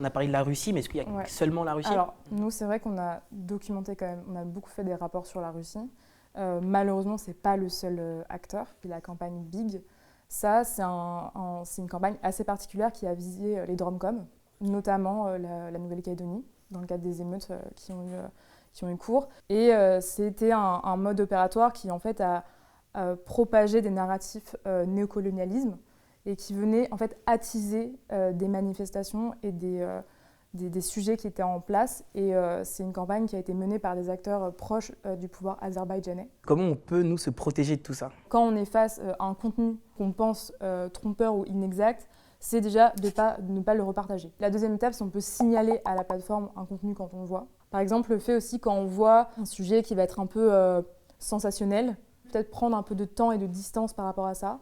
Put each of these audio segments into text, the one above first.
On a parlé de la Russie, mais est-ce qu'il y a seulement la Russie? Alors, nous, c'est vrai qu'on a documenté quand même, on a beaucoup fait des rapports sur la Russie. Malheureusement, ce n'est pas le seul acteur. Puis la campagne Big, ça, c'est une campagne assez particulière qui a visé les Dromcoms, notamment la Nouvelle-Calédonie, dans le cadre des émeutes qui ont eu cours. Et c'était un mode opératoire qui, en fait, a propagé des narratifs néocolonialisme et qui venait, en fait, attiser des manifestations et des sujets qui étaient en place. Et c'est une campagne qui a été menée par des acteurs proches du pouvoir azerbaïdjanais. Comment on peut, nous, se protéger de tout ça? Quand on est face à un contenu qu'on pense trompeur ou inexact, c'est déjà de ne pas le repartager. La deuxième étape, c'est on peut signaler à la plateforme un contenu quand on le voit. Par exemple, le fait aussi quand on voit un sujet qui va être un peu sensationnel, peut-être prendre un peu de temps et de distance par rapport à ça.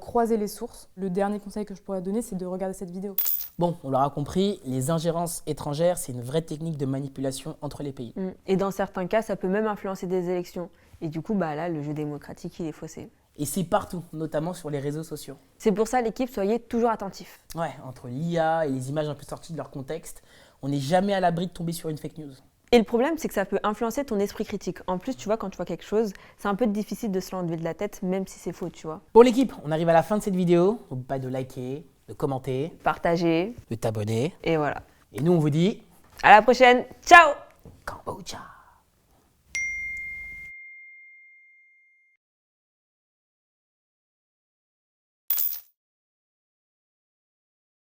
Croiser les sources. Le dernier conseil que je pourrais donner, c'est de regarder cette vidéo. Bon, on l'aura compris, les ingérences étrangères, c'est une vraie technique de manipulation entre les pays. Et dans certains cas, ça peut même influencer des élections. Et du coup, là, le jeu démocratique, il est faussé. Et c'est partout, notamment sur les réseaux sociaux. C'est pour ça, l'équipe, soyez toujours attentifs. Ouais, entre l'IA et les images un peu sorties de leur contexte, on n'est jamais à l'abri de tomber sur une fake news. Et le problème, c'est que ça peut influencer ton esprit critique. En plus, tu vois, quand tu vois quelque chose, c'est un peu difficile de se l'enlever de la tête, même si c'est faux, tu vois. Pour l'équipe, on arrive à la fin de cette vidéo. N'oublie pas de liker, de commenter, partager, de t'abonner. Et voilà. Et nous, on vous dit à la prochaine. Ciao! Kombucha.